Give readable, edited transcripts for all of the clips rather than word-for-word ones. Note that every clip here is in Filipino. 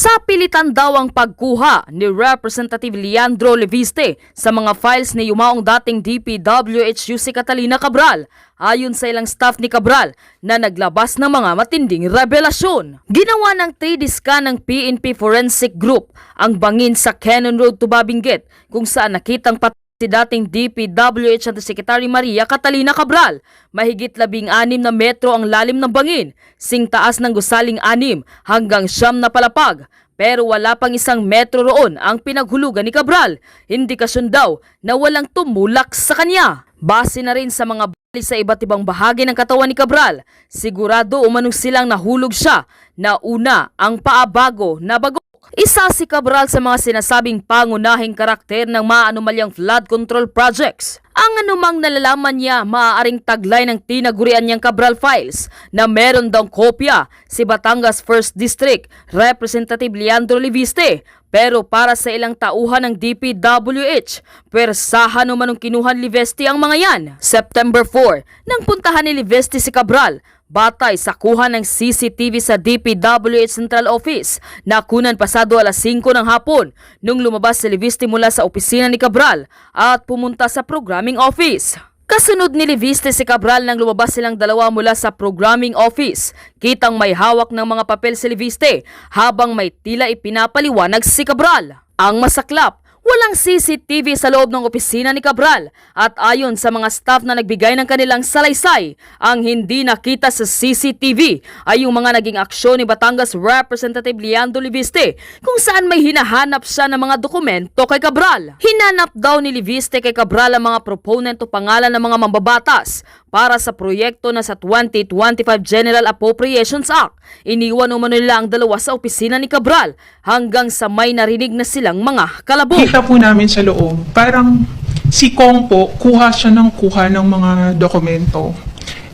Sa pilitan daw ang pagkuha ni Representative Leandro Leviste sa mga files ni yumaong dating DPWH si Catalina Cabral, ayon sa ilang staff ni Cabral na naglabas ng mga matinding revelasyon. Ginawa ng 3D scan ng PNP Forensic Group ang bangin sa Cannon Road to Babinguet kung saan nakitang si dating DPWH Undersecretary Maria Catalina Cabral. Mahigit 16 na metro ang lalim ng bangin, sing taas ng gusaling 6 hanggang 9 na palapag. Pero wala pang 1 metro roon ang pinaghulugan ni Cabral. Indikasyon daw na walang tumulak sa kanya. Base na rin sa mga bali sa iba't ibang bahagi ng katawan ni Cabral, sigurado umanong silang nahulog siya na una ang paa bago na bago. Isa si Cabral sa mga sinasabing pangunahing karakter ng mga anomalyang flood control projects. Ang anumang nalalaman niya maaaring taglay ng tinagurian niyang Cabral Files na meron daw kopya si Batangas 1st District Representative Leandro Leviste. Pero para sa ilang tauhan ng DPWH, pwersahan umanong kinuhan ni Leviste ang mga yan. September 4, nang puntahan ni Leviste si Cabral, batay sa kuha ng CCTV sa DPWH Central Office, nakunan pasado alas 5 ng hapon nung lumabas si Leviste mula sa opisina ni Cabral at pumunta sa programming office. Kasunod ni Leviste si Cabral nang lumabas silang dalawa mula sa programming office. Kitang may hawak ng mga papel si Leviste habang may tila ipinapaliwanag si Cabral. Ang masaklap, walang CCTV sa loob ng opisina ni Cabral at ayon sa mga staff na nagbigay ng kanilang salaysay, ang hindi nakita sa CCTV ay yung mga naging aksyon ni Batangas Representative Leandro Leviste kung saan may hinahanap siya ng mga dokumento kay Cabral. Hinanap daw ni Leviste kay Cabral ang mga proponent o pangalan ng mga mambabatas para sa proyekto na sa 2025 General Appropriations Act. Iniwan umano nila ang dalawa sa opisina ni Cabral hanggang sa may narinig na silang mga kalabog. Kita po namin sa loob, parang si Kong po, kuha siya ng mga dokumento.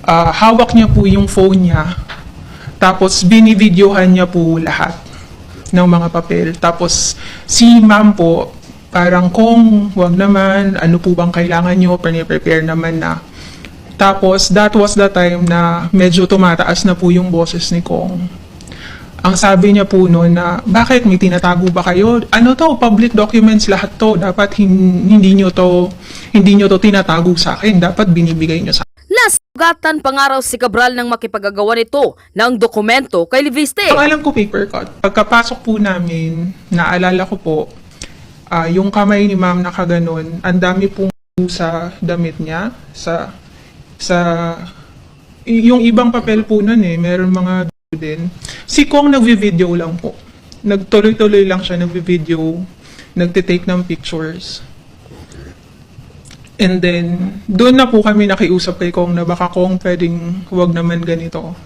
Hawak niya po yung phone niya, tapos binivideohan niya po lahat ng mga papel. Tapos si ma'am po, parang Kong, wag naman, ano po bang kailangan niyo, prepare naman na. Tapos that was the time na medyo tumataas na po yung boses ni Kong. Ang sabi niya po noon na, bakit may tinatago ba kayo? Ano to, public documents lahat to. Dapat hindi niyo to tinatago sa akin. Dapat binibigay niyo sa akin. Nasugatan pangaraw si Cabral nang makipagagawa nito ng dokumento kay Leviste. Ang alam ko, paper cut. Pagkapasok po namin, naalala ko po, yung kamay ni ma'am nakaganon, ang dami pong sa damit niya, yung ibang papel po nun meron mga din. Si Kong nagvi-video lang po. Nagtuloy-tuloy lang siya nagvi-video, nagtitake ng pictures. And then, doon na po kami nakiusap kay Kong na baka Kong pwedeng wag naman ganito.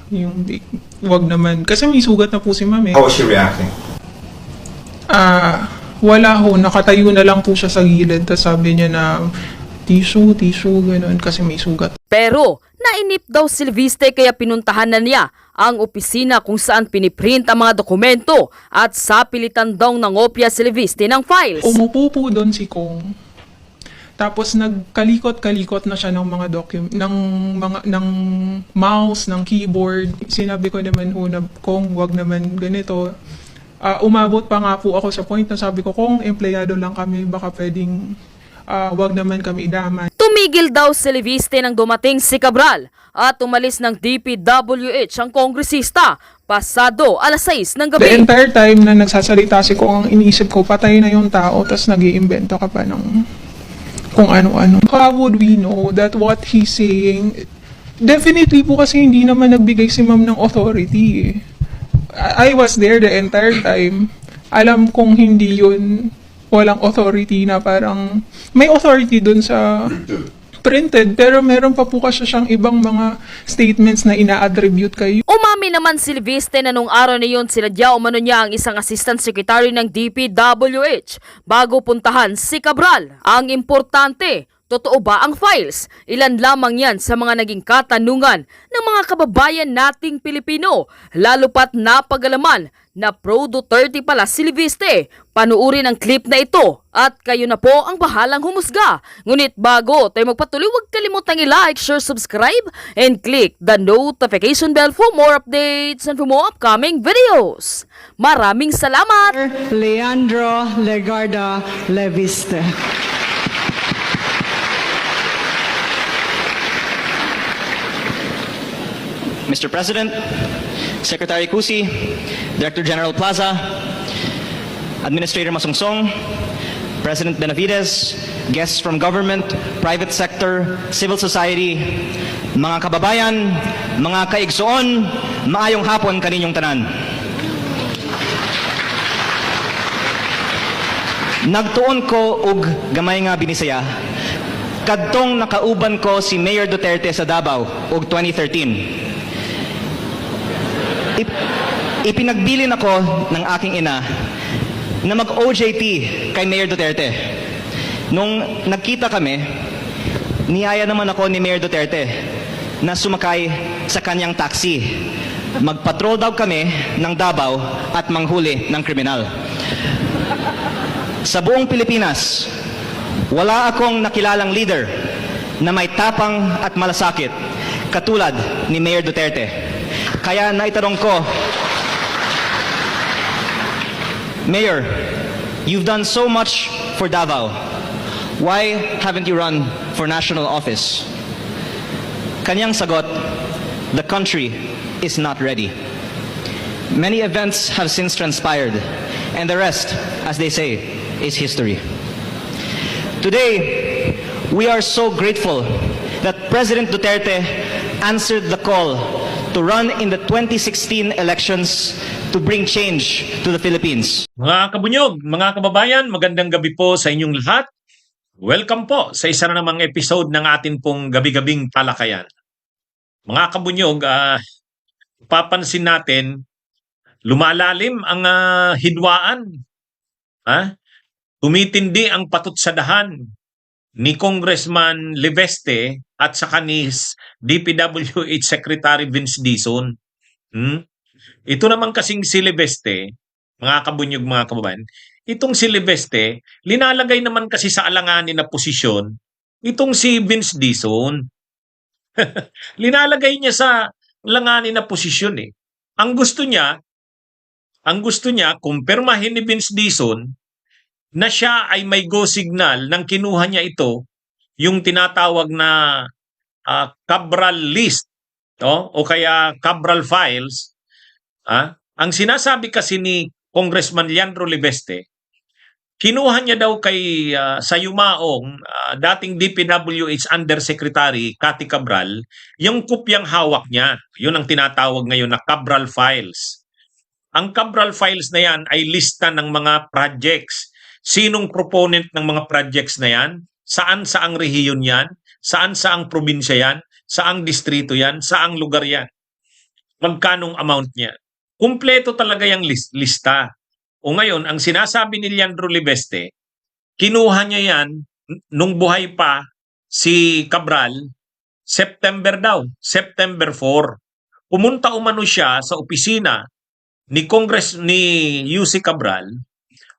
Wag naman. Kasi may sugat na po si ma'am How was she reacting? Wala ho. Nakatayo na lang po siya sa gilid. Tapos sabi niya na, tissue, ganun, kasi may sugat. Pero, nainip daw si Leviste kaya pinuntahan na niya ang opisina kung saan piniprint ang mga dokumento at sa pilitan daw ng opya si Leviste ng files. Umupo po doon si Kong. Tapos nagkalikot-kalikot na siya ng mga ng mouse, ng keyboard. Sinabi ko naman ho na, Kong, wag naman ganito. Umabot pa nga po ako sa point na sabi ko, Kong, empleyado lang kami, baka pwedeng wag naman kami idamay. Tumigil daw si Leviste nang dumating si Cabral at umalis ng DPWH ang kongresista pasado alas 6 ng gabi. The entire time na nagsasalita si Kong, ang iniisip ko, patay na yung tao, tapos nag-iimbento ka pa ng kung ano-ano. How would we know that what he's saying, definitely po kasi hindi naman nagbigay si ma'am ng authority. I was there the entire time. Alam kong hindi yun walang authority na parang may authority dun sa printed pero meron pa po kasi siyang ibang mga statements na ina-attribute kayo. Umami naman si Leviste na nung araw na yun sinadya umano niya ang isang assistant secretary ng DPWH bago puntahan si Cabral. Ang importante, totoo ba ang files? Ilan lamang yan sa mga naging katanungan ng mga kababayan nating Pilipino, lalo pat napagalaman na pro Duterte pala si Leviste. Panuorin ang clip na ito at kayo na po ang bahalang humusga. Ngunit bago tayo magpatuloy, huwag kalimutang i-like, share, subscribe, and click the notification bell for more updates and for more upcoming videos. Maraming salamat! Leandro Legarda Leviste. Mr. President, Secretary Cusi, Director General Plaza, Administrator Masungsong, President Benavides, guests from government, private sector, civil society, mga kababayan, mga kaigsoon, maayong hapon kaninyong tanan. Nagtuon ko og gamay nga binisaya, kadtong nakauban ko si Mayor Duterte sa Davao og 2013. Ipinagbilin ako ng aking ina na mag-OJT kay Mayor Duterte. Nung nagkita kami, niyaya naman ako ni Mayor Duterte na sumakay sa kanyang taxi. Magpatrol daw kami ng Davao at manghuli ng kriminal. Sa buong Pilipinas, wala akong nakilalang leader na may tapang at malasakit katulad ni Mayor Duterte. Kaya naitanong ko, Mayor, you've done so much for Davao. Why haven't you run for national office? Kanyang sagot, the country is not ready. Many events have since transpired, and the rest, as they say, is history. Today, we are so grateful that President Duterte answered the call to run in the 2016 elections to bring change to the Philippines. Mga kabunyog, mga kababayan, magandang gabi po sa inyong lahat. Welcome po sa isa na namang episode ng atin pong gabi-gabing talakayan. Mga kabunyog, papansin natin, lumalalim ang hidwaan. Tumitindi ang patutsadahan ni Congressman Leviste at saka ni DPWH Secretary Vince Dizon. Ito naman kasing si Leviste, mga kabunyog, mga kababayan, itong si Leviste, linalagay naman kasi sa alanganin na posisyon itong si Vince Dizon. Linalagay niya sa alanganin na posisyon eh. Ang gusto niya, kumpirmahin ni Vince Dizon na siya ay may go signal nang kinuha niya ito, yung tinatawag na Cabral list o kaya Cabral files. Ang sinasabi kasi ni Congressman Leandro Leviste, kinuha niya daw kay sa yumaong dating DPWH Undersecretary Cathy Cabral yung kopyang hawak niya. Yun ang tinatawag ngayon na Cabral files. Ang Cabral files na yan ay lista ng mga projects. Sinong proponent ng mga projects na yan? Saan-saang rehiyon yan? Saan-saang probinsya yan? Saang distrito yan? Saang lugar yan? Magkanong amount niya? Kumpleto talaga yung lista. O ngayon, ang sinasabi ni Leandro Leviste, kinuha niya yan nung buhay pa si Cabral, September 4. Pumunta umano siya sa opisina ni UC Cabral.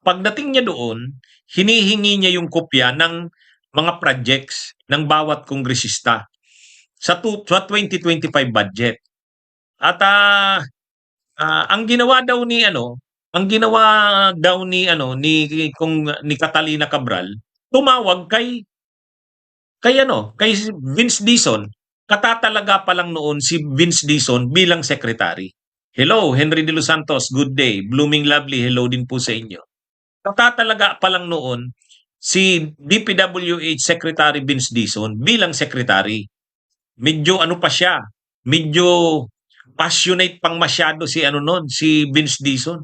Pagdating niya doon, hinihingi niya yung kopya ng mga projects ng bawat kongresista sa 2025 budget. At ang ginawa daw ni Catalina Cabral, tumawag kay Vince Dizon. Katatalaga pa lang noon si Vince Dizon bilang secretary. Hello, Henry De Los Santos, good day. Blooming Lovely, hello din po sa inyo. Katatalaga pa lang noon si DPWH Secretary Vince Dizon bilang secretary. Medyo medyo passionate pang masyado si Vince Dizon.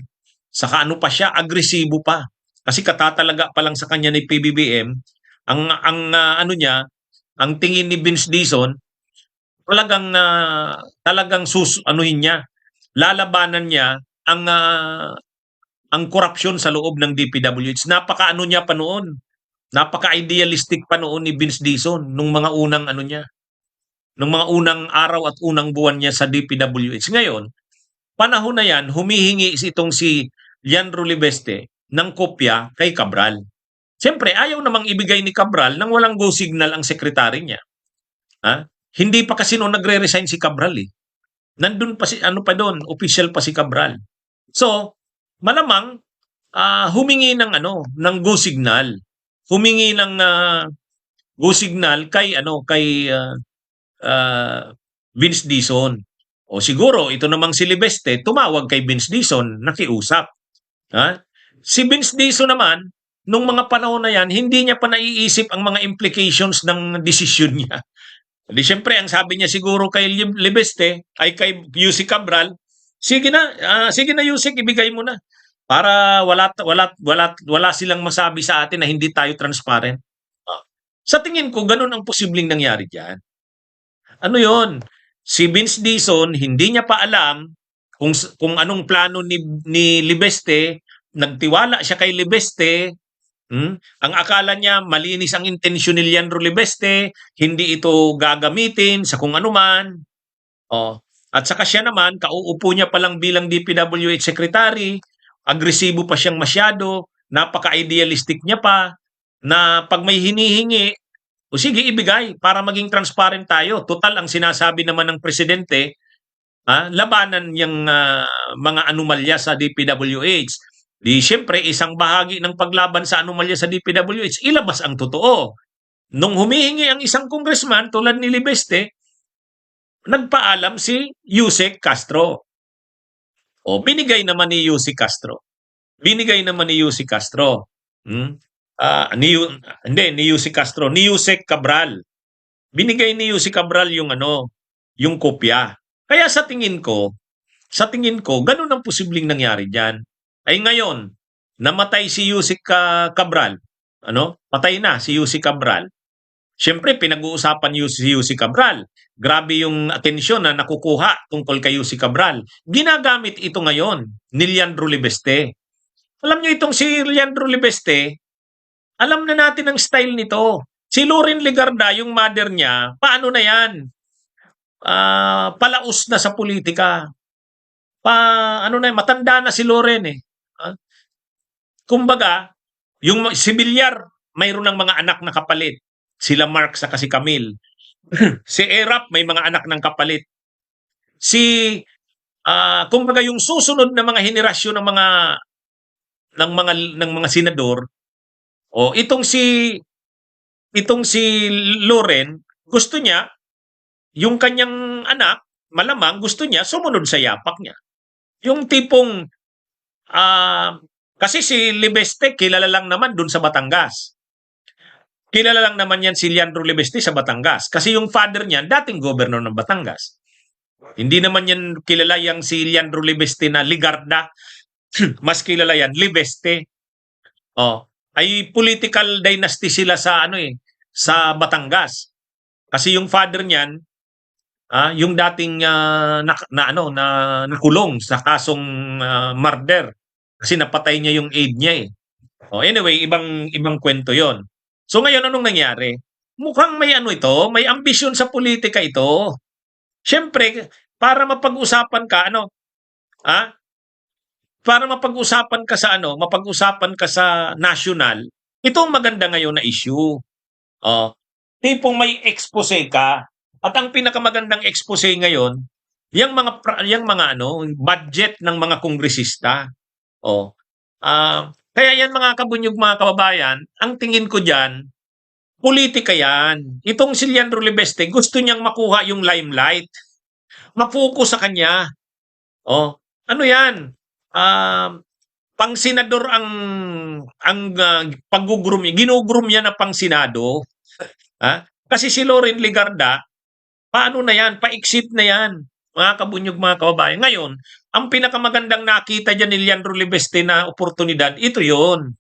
Saka agresibo pa. Kasi katatalaga pa lang sa kanya ni PBBM, ang tingin ni Vince Dizon, talagang lalabanan niya ang korupsyon sa loob ng DPWH. Napaka-idealistic pa noon ni Vince Dizon nung mga unang araw at unang buwan niya sa DPWH. Ngayon, panahon na yan, humihingi itong si Leandro Libeste ng kopya kay Cabral. Siyempre, ayaw namang ibigay ni Cabral nang walang go signal ang sekretary niya. Ha? Hindi pa kasi noon nagre-resign si Cabral eh. Nandun pa si, ano pa doon, official pa si Cabral. So, malamang, humingi ng ng go signal. Humingi ng go signal kay Vince Dizon. O siguro ito namang si Libeste tumawag kay Vince Dizon, nakiusap. Ha? Si Vince Dizon naman nung mga panahon na yan, hindi niya pa naiisip ang mga implications ng desisyon niya. Di siyempre ang sabi niya siguro kay Libeste ay kay UC Cabral, sige na Yusek, ibigay mo na. Para wala silang masabi sa atin na hindi tayo transparent. Sa tingin ko, ganun ang posibleng nangyari diyan. Ano 'yon? Si Vince Dizon, hindi niya pa alam kung anong plano ni Libeste, nagtiwala siya kay Libeste. Ang akala niya malinis ang intensyon ni Leandro Libeste, hindi ito gagamitin sa kung anuman. At saka siya naman, kauupo niya pa lang bilang DPWH Secretary, agresibo pa siyang masyado, napaka-idealistic niya pa, na pag may hinihingi, o sige ibigay para maging transparent tayo. Total ang sinasabi naman ng presidente, labanan yung mga anomalya sa DPWH. Di siyempre isang bahagi ng paglaban sa anomalya sa DPWH, ilabas ang totoo. Nung humihingi ang isang congressman tulad ni Libeste, nagpaalam si Yusek Castro. O binigay naman ni Yusek Castro. Binigay naman ni Yusek Castro. Ni Yusek Castro, ni Yusek Cabral. Binigay ni Yusek Cabral yung yung kopya. Kaya sa tingin ko, ganun ang posibleng nangyari diyan. Ay ngayon, namatay si Yusek Cabral. Patay na si Yusek Cabral. Siyempre, pinag-uusapan si Yusek Cabral. Grabe yung atensyon na nakukuha tungkol kay Yusek Cabral. Ginagamit ito ngayon ni Leandro Libeste. Alam niyo itong si Leandro Libeste, alam na natin ang style nito. Si Loren Legarda, yung mother niya, paano na yan? Palaos na sa politika. Matanda na si Loren eh. Kumbaga, yung si Villar, mayroon ng mga anak na kapalit. Sila Mark sa si Camille. Si Erap, may mga anak ng kapalit. Kumbaga yung susunod na mga henerasyon ng mga senador, itong si Loren, gusto niya, yung kanyang anak, malamang gusto niya, sumunod sa yapak niya. Yung tipong, kasi si Libeste, kilala lang naman dun sa Batangas. Kilala lang naman yan si Leandro Libeste sa Batangas. Kasi yung father niya, dating governor ng Batangas. Hindi naman yan kilala yang si Leandro Libeste na Legarda. Mas kilala yan, Libeste. Ay political dynasty sila sa sa Batangas. Kasi yung father niyan, yung dating nakulong sa kasong murder kasi napatay niya yung aide niya eh. Anyway, ibang kwento 'yon. So ngayon anong nangyari? Mukhang may may ambisyon sa politika ito. Siyempre, para mapag-usapan ka mapag-usapan ka sa national, ito ang maganda ngayon na issue. Tipong may expose ka, at ang pinakamagandang expose ngayon, yung mga budget ng mga kongresista. Kaya yan mga kabunyog, mga kababayan, ang tingin ko diyan, politika yan. Itong si Leandro Libeste, gusto niyang makuha yung limelight. Ma-focus sa kanya. Ano yan? Pang senador ang pag-groom niya. Ginugroom niya na pang senado. Kasi si Loren Legarda, paano na yan? Paiksit na yan. Mga kabunyog, mga kababayan. Ngayon, ang pinakamagandang nakita dyan ni Leandro Libeste na oportunidad, ito yon.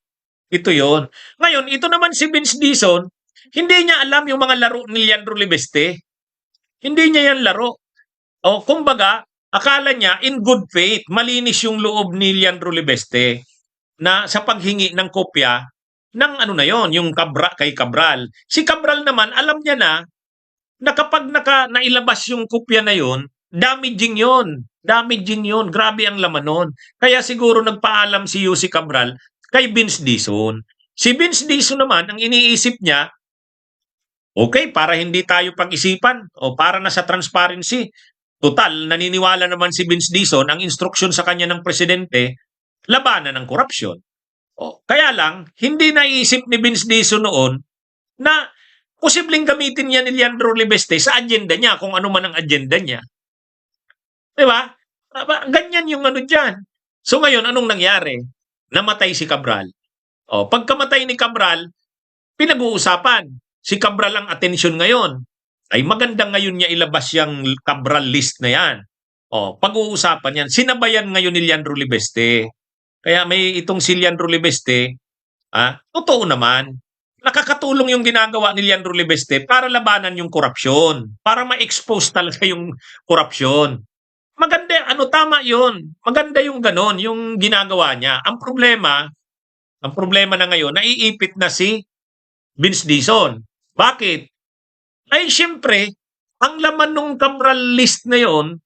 Ngayon, ito naman si Vince Dizon, hindi niya alam yung mga laro ni Leandro Libeste. Hindi niya yan laro. Kumbaga, akala niya, in good faith, malinis yung loob ni Leandro Libeste na sa paghingi ng kopya ng yung kay Cabral. Si Cabral naman, alam niya na kapag nailabas yung kopya na yon, damaging yon Damaging yun. Grabe ang laman nun. Kaya siguro nagpaalam si Yussi Cabral kay Vince Dizon. Si Vince Dizon naman, ang iniisip niya, okay, para hindi tayo pag-isipan o para na sa transparency. Total, naniniwala naman si Vince Dizon, ang instruksyon sa kanya ng presidente, labanan ng korupsyon. O, kaya lang, hindi naisip ni Vince Dizon noon na posibleng gamitin niya ni Leandro Libeste sa agenda niya, kung ano man ang agenda niya. Di ba? Ganyan yung ano dyan. So ngayon, anong nangyari? Namatay si Cabral. O, pagkamatay ni Cabral, pinag-uusapan. Si Cabral ang atensyon ngayon. Ay maganda ngayon niya ilabas yung Cabral list na yan. O, pag-uusapan yan. Sinabayan ngayon ni Leandro Libeste. Kaya may itong si Leandro Libeste, totoo naman. Nakakatulong yung ginagawa ni Leandro Libeste para labanan yung korupsyon. Para ma-expose talaga yung korupsyon. Maganda, tama yun. Maganda yung ganon, yung ginagawa niya. Ang problema na ngayon, naiipit na si Vince Dizon. Bakit? Ay, siyempre, ang laman ng Cabral list na yon,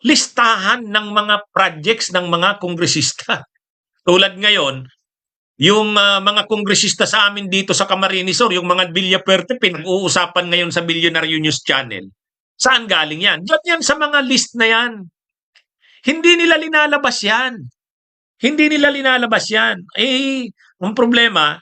listahan ng mga projects ng mga kongresista. Tulad ngayon, yung mga kongresista sa amin dito sa Camarines Sur, yung mga Villapuerte, pinag-uusapan ngayon sa Billionaire News Channel. Saan galing yan? Diyan yan sa mga list na yan. Hindi nila linalabas yan. Hindi nila linalabas yan. Ang problema,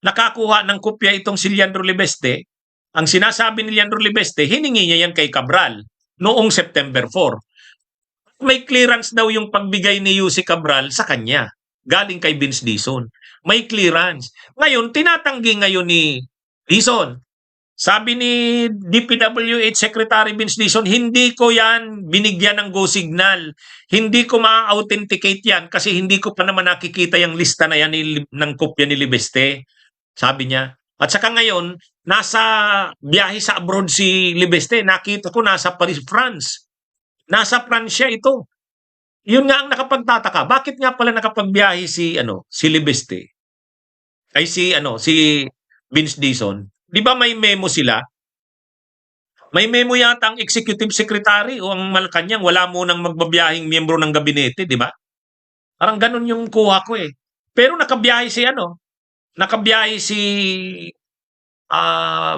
nakakuha ng kopya itong si Leandro Libeste. Ang sinasabi ni Leandro Libeste, hiningi niya yan kay Cabral noong September 4. May clearance daw yung pagbigay ni Yussi Cabral sa kanya, galing kay Vince Dizon. May clearance. Ngayon, tinatanggi ngayon ni Dizon. Sabi ni DPWH Secretary Vince Dizon, hindi ko yan binigyan ng go signal. Hindi ko ma-authenticate yan kasi hindi ko pa naman nakikita yung lista na yan ng kopya ni Libeste. Sabi niya. At saka ngayon, nasa biyahe sa abroad si Libeste. Nakita ko nasa Paris, France. Nasa Pransya ito. Yun nga ang nakapagtataka. Bakit nga pala nakapagbiyahe si Libeste? Ay si Vince Dizon. 'Di ba may memo sila? May memo yata ang executive secretary o ang Malacanang, wala mo nang magbabiyahing miyembro ng gabinete, 'di ba? Parang ganun yung kuha ko eh. Pero nakabiyahe si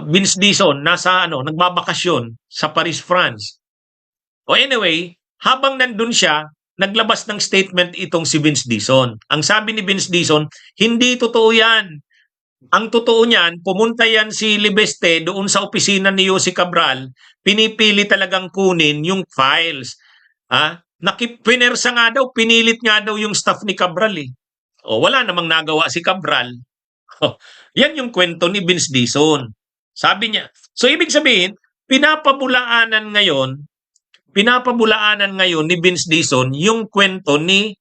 Vince Dizon, nagbabakasyon sa Paris, France. O anyway, habang nandun siya, naglabas ng statement itong si Vince Dizon. Ang sabi ni Vince Dizon, hindi totoo yan. Ang totoo niyan, pumunta yan si Libeste doon sa opisina ni Yussi Cabral, pinipili talagang kunin yung files. Pinersa nga daw, pinilit nga daw yung staff ni Cabral eh. O wala namang nagawa si Cabral. Yan yung kwento ni Vince Dizon. Sabi niya. So ibig sabihin, pinapabulaanan ngayon ni Vince Dizon yung kwento ni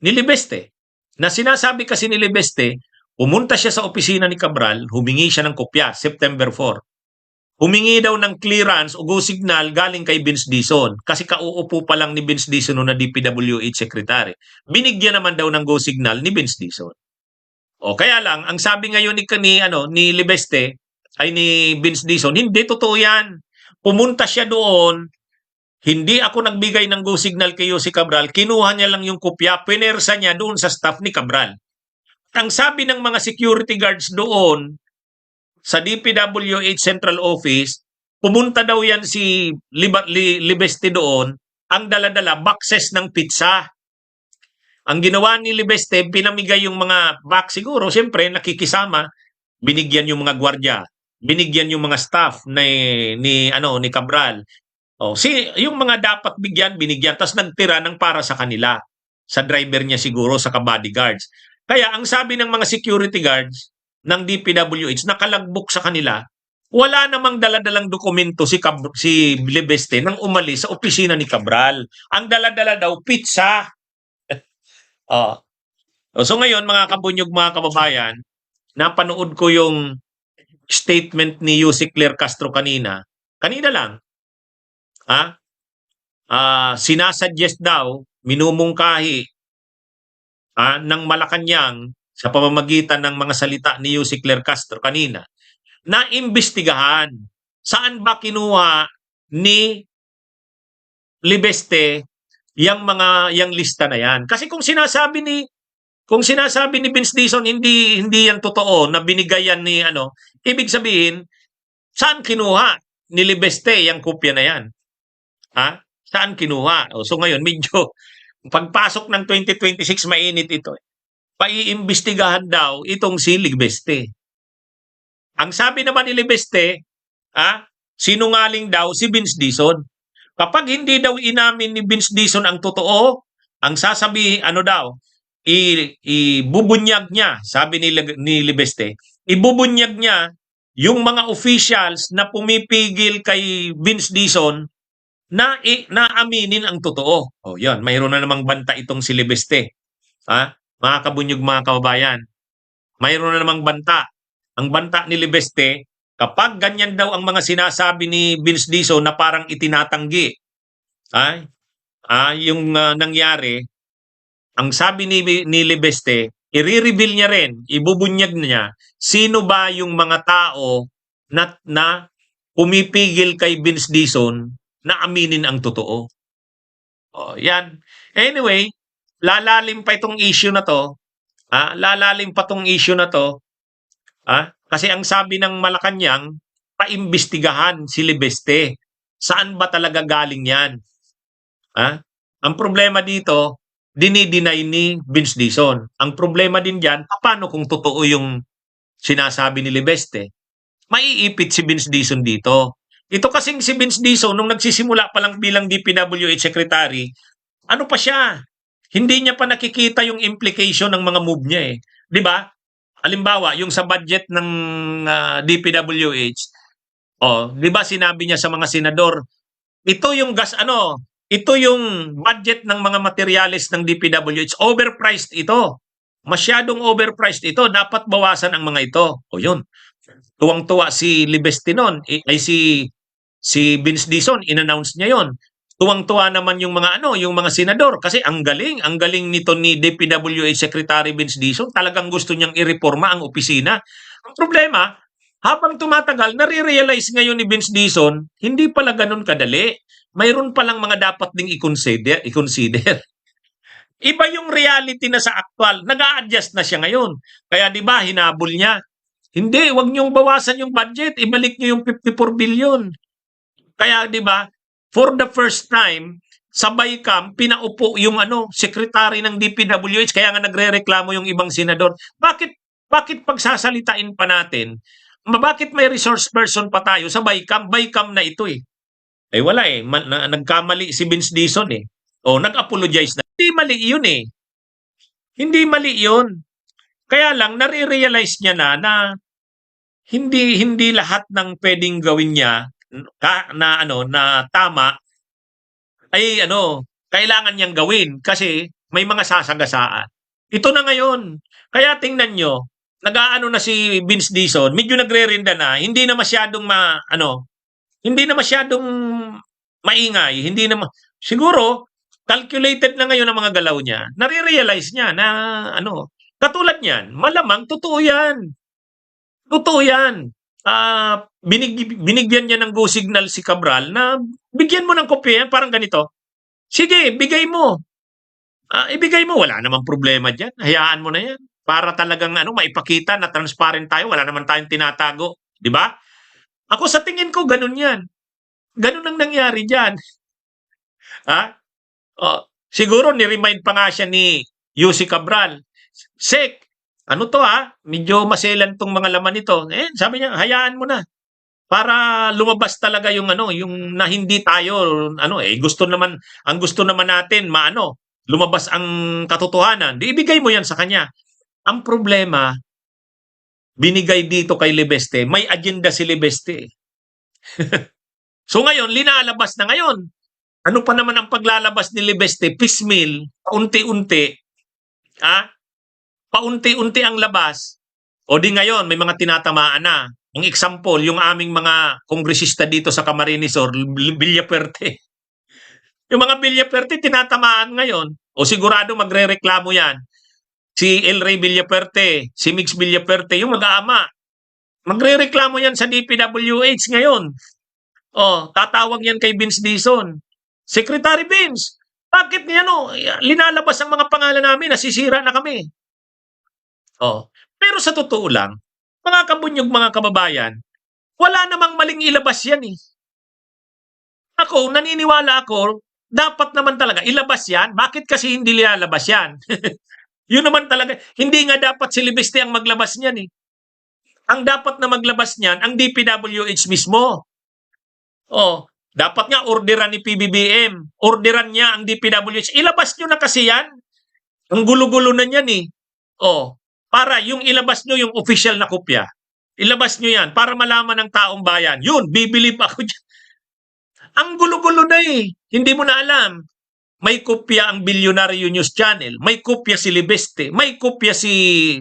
Libeste. Na sinasabi kasi ni Libeste, pumunta siya sa opisina ni Cabral, humingi siya ng kopya, September 4. Humingi daw ng clearance o go signal galing kay Vince Dizon kasi kauupo pa lang ni Vince Dizon na DPWH Secretary. Binigyan naman daw ng go signal ni Vince Dizon. O kaya lang, ang sabi ngayon ni Libeste ay ni Vince Dizon, hindi totoo yan. Pumunta siya doon, hindi ako nagbigay ng go signal kay Yussi Cabral, kinuha niya lang yung kopya, pinersa niya doon sa staff ni Cabral. Ang sabi ng mga security guards doon sa DPWH Central Office, pumunta daw yan si Libeste doon, ang dala-dala boxes ng pizza. Ang ginawa ni Libeste, pinamigay yung mga box siguro, siyempre nakikisama, binigyan yung mga gwardiya, binigyan yung mga staff ni Cabral. Yung mga dapat bigyan, binigyan, tapos nagtira ng para sa kanila, sa driver niya siguro, sa bodyguards. Kaya ang sabi ng mga security guards ng DPWH, nakalagbok sa kanila, wala namang daladalang dokumento si Libeste nang umalis sa opisina ni Cabral. Ang daladala daw, pizza. So ngayon, mga kabunyog, mga kababayan, napanood ko yung statement ni Yussi Claire Castro kanina lang. Sinasuggest daw, minumungkahi ng Malacanang sa pamamagitan ng mga salita ni Yussi Claire Castro kanina na imbestigahan saan ba kinuha ni Libeste yang lista na yan. Kasi kung sinasabi ni Vince Dizon hindi yan totoo na binigay yan ni ibig sabihin saan kinuha ni Libeste yung kopya na yan? Ha? Saan kinuha? So ngayon medyo pagpasok ng 2026 mainit ito. Paiimbestigahan daw itong si Libeste. Ang sabi naman ni Libeste, sinungaling daw si Vince Dizon. Kapag hindi daw inamin ni Vince Dizon ang totoo, ang sasabihin, ibubunyag niya, sabi ni Libeste, ibubunyag niya yung mga officials na pumipigil kay Vince Dizon na aminin ang totoo. O yan, mayroon na namang banta itong si Libeste. Mga kabunyog, mga kababayan, mayroon na namang banta. Ang banta ni Libeste, kapag ganyan daw ang mga sinasabi ni Vince Dizon na parang itinatanggi, yung nangyari, ang sabi ni Libeste, i-reveal niya rin, ibubunyag niya, sino ba yung mga tao na pumipigil kay Vince Dizon na aminin ang totoo. Yan. Anyway, lalalim pa itong issue na to. Lalalim pa tong issue na to. Kasi ang sabi ng Malacanang, paimbestigahan si Libeste. Saan ba talaga galing yan? Ang problema dito, dinideny ni Vince Dizon. Ang problema din dyan, paano kung totoo yung sinasabi ni Libeste? Maiipit si Vince Dizon dito. Ito kasing si Vince Dizon, nung nagsisimula pa lang bilang DPWH Secretary, ano pa siya? Hindi niya pa nakikita yung implication ng mga move niya eh. Di ba? Halimbawa, yung sa budget ng DPWH, di ba sinabi niya sa mga senador, ito yung ito yung budget ng mga materyales ng DPWH, overpriced ito. Masyadong overpriced ito, dapat bawasan ang mga ito. Yun. Tuwang-tuwa si Libeste noon, si Vince Dizon, in-announce niya yon. Tuwang-tuwa naman yung mga senador kasi ang galing nito ni DPWH Secretary Vince Dizon, talagang gusto niyang ireforma ang opisina. Ang problema, habang tumatagal, nare-realize ngayon ni Vince Dizon, hindi pala ganun kadali. Mayroon palang mga dapat ding i-consider. Iba yung reality na sa actual, nag-a-adjust na siya ngayon. Kaya 'di ba, hinabol niya. Hindi, wag niyong bawasan yung budget, ibalik niyo yung 54 billion. Kaya 'di ba, for the first time, sa BICAM, pinaupo yung secretary ng DPWH, kaya nga nagrereklamo yung ibang senador. Bakit pagsasalitain pa natin? Bakit may resource person pa tayo sa BICAM? BICAM na ito eh. Wala eh. Nagkamali si Vince Dizon eh. Nag-apologize na. Hindi mali yun eh. Hindi mali yun. Kaya lang, nare-realize niya na hindi lahat ng pwedeng gawin niya na tama ay kailangan niyang gawin kasi may mga sasagasaan. Ito na ngayon. Kaya tingnan nyo, nag-aano na si Vince Dizon, medyo nagre-rinda na, hindi na masyadong maingay, siguro calculated na ngayon ang mga galaw niya. Nare-realize niya na katulad niyan, malamang totoo 'yan. Totoo 'yan. Binigyan niya ng go signal si Cabral na bigyan mo ng kopya yan, parang ganito. Sige, bigay mo. Ibigay mo, wala namang problema diyan. Hayaan mo na 'yan. Para talagang maipakita na transparent tayo, wala naman tayong tinatago, 'di ba? Ako sa tingin ko ganun 'yan. Ganun ang nangyari diyan. Siguro ni-remind pa nga siya ni Yussi Cabral. Sek, medyo maselan tong mga laman nito. Sabi niya, hayaan mo na. Para lumabas talaga yung yung na hindi tayo ang gusto naman natin lumabas ang katotohanan. Di ibigay mo 'yan sa kanya. Ang problema, binigay dito kay Libeste, may agenda si Libeste. So ngayon, linalabas na ngayon. Ano pa naman ang paglalabas ni Libeste? Piecemeal, paunti-unti. Paunti-unti ang labas. O di ngayon, may mga tinatamaan na. Ang example, yung aming mga kongresista dito sa Camarines Sur, Villaperte. Yung mga Villaperte, tinatamaan ngayon. O sigurado magre-reklamo yan. Si El Rey Villaperte, si Mix Villaperte, yung mag-aama. Magre-reklamo yan sa DPWH ngayon. Tatawag yan kay Vince Dizon. Secretary Vince, bakit niya linalabas ang mga pangalan namin, nasisira na kami. Oh. Pero sa totoo lang, mga kabunyog, mga kababayan, wala namang maling ilabas yan eh. Ako, naniniwala ako, dapat naman talaga ilabas yan. Bakit kasi hindi nilalabas yan? Yun naman talaga. Hindi nga dapat si Libeste ang maglabas niyan eh. Ang dapat na maglabas niyan, ang DPWH mismo. Oh, dapat nga orderan ni PBBM. Orderan niya ang DPWH. Ilabas nyo na kasi yan. Ang gulo-gulo na niyan eh. Oh, para yung ilabas nyo yung official na kopya. Ilabas nyo yan para malaman ng taong bayan. Yun, bibilib ako dyan. Ang gulo-gulo na eh. Hindi mo na alam. May kopya ang Bilyonaryo News Channel. May kopya si Libeste. May kopya si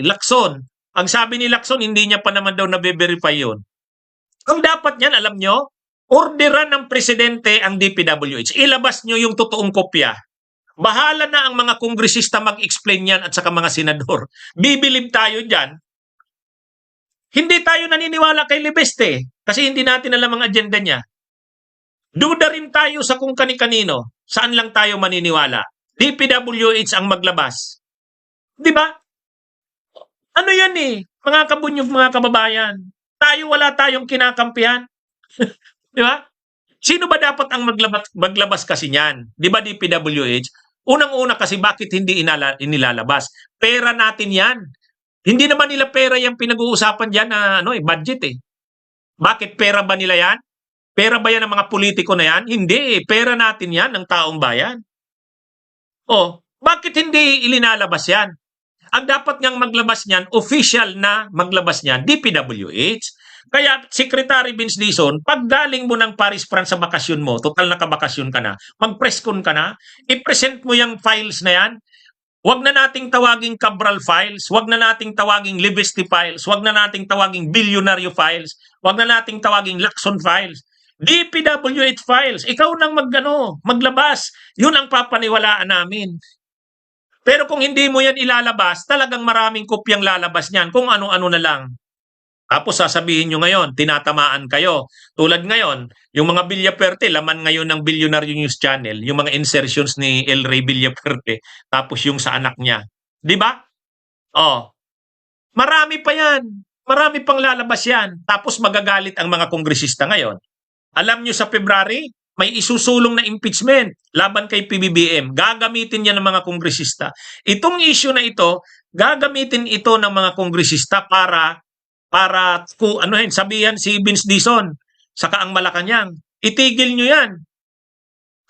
Lacson. Ang sabi ni Lacson, hindi niya pa naman daw nabe-verify yun. Ang dapat niyan, alam nyo, orderan ng presidente ang DPWH. Ilabas nyo yung totoong kopya. Bahala na ang mga kongresista mag-explain yan at saka mga senador. Bibilib tayo dyan. Hindi tayo naniniwala kay Libeste kasi hindi natin alam ang agenda niya. Duda rin tayo sa kung kani-kanino. Saan lang tayo maniniwala? DPWH ang maglabas. Di ba? Ano yan eh? Mga kabunyog, mga kababayan. Wala tayong kinakampihan. Di ba? Sino ba dapat ang maglabas kasi niyan? Di ba DPWH? Unang-una kasi bakit hindi inilalabas? Pera natin yan. Hindi naman nila pera yung pinag-uusapan dyan na budget eh. Bakit pera ba nila yan? Pera ba yan ng mga politiko na yan? Hindi eh. Pera natin yan ng taong bayan. Oh, bakit hindi ilinalabas yan? Ang dapat niyang maglabas niyan, official na maglabas niyan, DPWH. Kaya Secretary Vince Dizon, pag galing mo ng Paris, France sa bakasyon mo, total nakabakasyon ka na, mag-press-con ka na, i-present mo yung files na yan. Huwag na nating tawaging Cabral files, huwag na nating tawaging Libeste files, huwag na nating tawaging Bilyonaryo files, huwag na nating tawaging Lacson files. DPWH files, ikaw nang maglabas. Yun ang papaniwalaan namin. Pero kung hindi mo yan ilalabas, talagang maraming kopyang lalabas niyan, kung ano-ano na lang. Tapos sasabihin nyo ngayon, tinatamaan kayo. Tulad ngayon, yung mga Villaperte, laman ngayon ng Bilyonaryo News Channel, yung mga insertions ni El Rey Villaperte, tapos yung sa anak niya. Di ba? Oh, marami pa yan. Marami pang lalabas yan. Tapos magagalit ang mga kongresista ngayon. Alam nyo sa February, may isusulong na impeachment laban kay PBBM. Gagamitin yan ng mga kongresista. Itong issue na ito, gagamitin ito ng mga kongresista para sabihan si Vince Dizon saka ang Malacanang. Itigil nyo yan.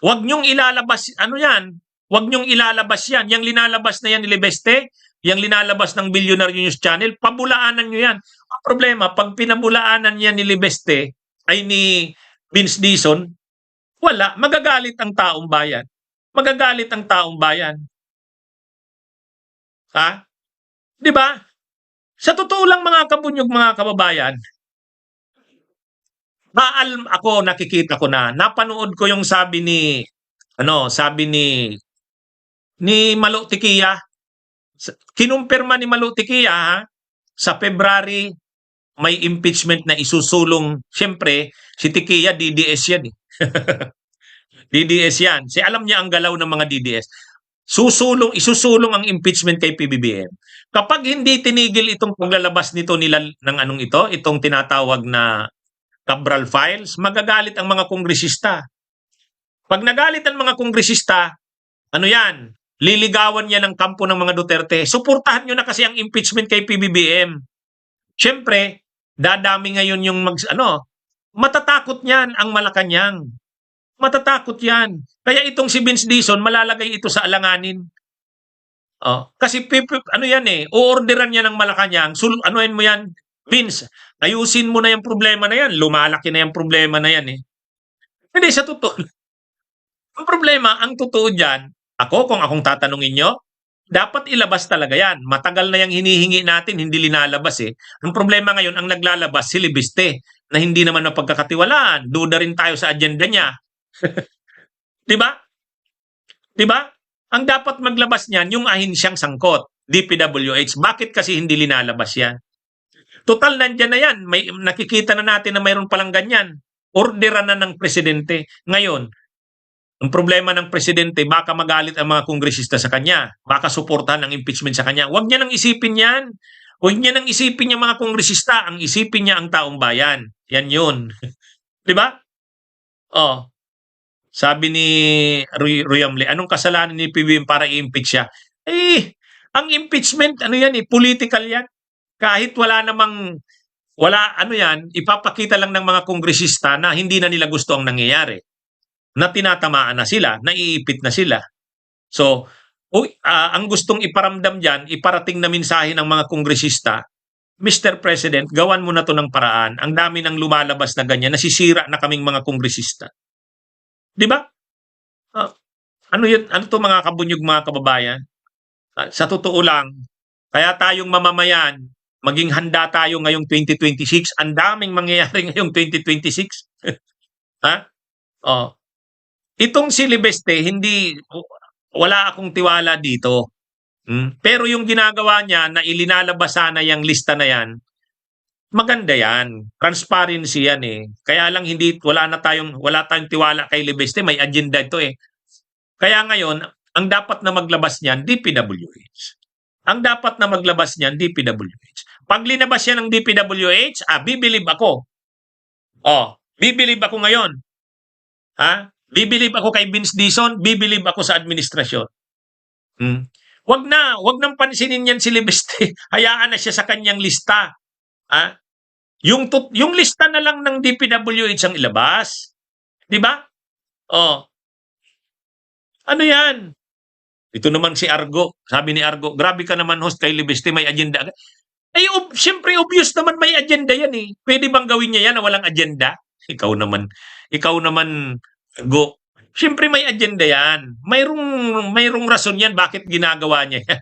Huwag nyong ilalabas, huwag nyong ilalabas yan. Yang linalabas na yan ni Libeste, yang linalabas ng Bilyonaryo News Channel, pabulaanan nyo yan. Ang problema, pag pinabulaanan yan ni Libeste, ay ni Vince Dizon, wala, magagalit ang taong bayan. Magagalit ang taong bayan. Ha? Di ba? Sa totoo lang mga kabunyog, mga kababayan, ako nakikita ko na, napanood ko yung sabi ni Malo Tiquia. Kinumpirma ni Malo Tiquia, sa February may impeachment na isusulong. Siyempre, si Tiquia DDS yan eh. DDS yan. Alam niya ang galaw ng mga DDS. Isusulong ang impeachment kay PBBM. Kapag hindi tinigil itong paglalabas nito nila ng itong tinatawag na Cabral files, magagalit ang mga kongresista. Pag nagalit ang mga kongresista, liligawan niya ng kampo ng mga Duterte. Suportahan nyo na kasi ang impeachment kay PBBM. Siyempre, dadami ngayon yung matatakot niyan ang Malacanang. Matatakot yan. Kaya itong si Vince Dizon, malalagay ito sa alanganin. Kasi uorderan niya ng Malacanang, mo yan, Vince, ayusin mo na yung problema na yan. Lumalaki na yung problema na yan eh. Hindi, sa totoo. Ang problema, ang totoo dyan, kung akong tatanungin nyo, dapat ilabas talaga yan. Matagal na yung hinihingi natin, hindi linalabas eh. Ang problema ngayon, ang naglalabas si Libeste, na hindi naman mapagkakatiwalaan. Duda rin tayo sa agenda niya. Diba? Diba? Ang dapat maglabas niyan, yung ahinsyang sangkot, DPWH. Bakit kasi hindi linalabas yan? Total, nandyan na yan. Nakikita na natin na mayroon palang ganyan. orderan na ng presidente. Ngayon, ang problema ng presidente, baka magalit ang mga kongresista sa kanya. Baka suportahan ang impeachment sa kanya. Huwag niya nang isipin yan. Huwag niya nang isipin yung mga kongresista. Ang isipin niya ang taong bayan. Yan yun. Di ba? Oh, sabi ni Royamle, anong kasalanan ni PBBM para i-impeach siya? Eh, ang impeachment, ano yan political yan. Kahit wala, ipapakita lang ng mga kongresista na hindi na nila gusto ang nangyayari. Na tinatamaan na sila, naiipit na sila. So, ang gustong iparamdam dyan, iparating na mensahe ng mga kongresista, Mr. President, gawan mo na to ng paraan. Ang dami ng lumalabas na ganyan, nasisira na kaming mga kongresista. Di ba? Ano to mga kabunyog, mga kababayan? Sa totoo lang, kaya tayong mamamayan, maging handa tayo ngayong 2026. Ang daming mangyayari ngayong 2026. Ha? Oh. Itong si Libeste, wala akong tiwala dito. Pero yung ginagawa niya na ilinalabas sana yung lista na yan, maganda yan. Transparency yan eh. Kaya lang wala tayong tiwala kay Libeste, may agenda ito eh. Kaya ngayon, ang dapat na maglabas niyan, DPWH. Ang dapat na maglabas niyan, DPWH. Pag linabas yan ng DPWH, bibilib ako. Bibilib ako ngayon. Ha? Bibilib ako kay Vince Dizon, bibilib ako sa administrasyon. Wag nang pansinin yan si Libeste. Hayaan na siya sa kanyang lista. Yung lista na lang ng DPWH ang ilabas. 'Di ba? Ano yan? Ito naman si Argo. Sabi ni Argo, grabe ka naman host kay Libeste, may agenda. Siyempre obvious naman may agenda yan eh. Pwede bang gawin niya yan na walang agenda? Ikaw naman, Go. Siyempre may agenda yan. Mayroong rason yan bakit ginagawa niya yan.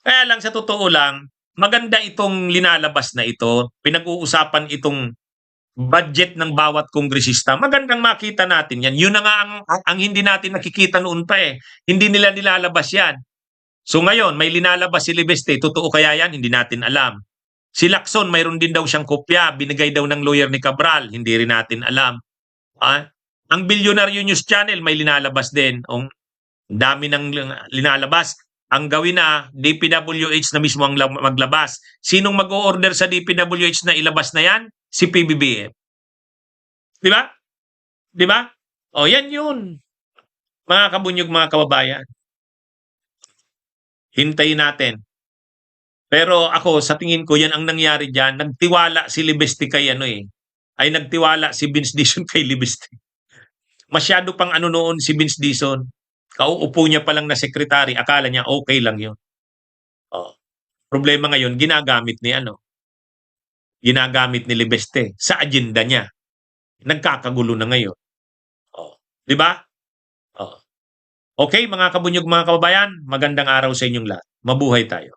Kaya lang sa totoo lang, maganda itong linalabas na ito. Pinag-uusapan itong budget ng bawat kongresista. Magandang makita natin yan. Yun na nga ang hindi natin nakikita noon pa eh. Hindi nila nilalabas yan. So ngayon, may linalabas si Libeste. Totoo kaya yan? Hindi natin alam. Si Lacson, mayroon din daw siyang kopya. Binigay daw ng lawyer ni Cabral. Hindi rin natin alam. Ang Bilyonaryo News Channel may linalabas din. Ang dami ng linalabas. Ang gawin na, DPWH na mismo ang maglabas. Sinong mag-o-order sa DPWH na ilabas na yan? Si PBBM. Di ba? Di ba? Yan yun. Mga kabunyog, mga kababayan. Hintayin natin. Pero ako, sa tingin ko, yan ang nangyari dyan. Nagtiwala si Libeste kay nagtiwala si Vince Dizon kay Libeste. Masyado pang noon si Vince Dizon. Kauupo niya pa lang na sekretary, akala niya okay lang yun. Problema ngayon, ginagamit ni Libeste sa agenda niya. Nagkakagulo na ngayon. Di ba? Okay, mga kabunyog, mga kababayan, magandang araw sa inyong lahat. Mabuhay tayo.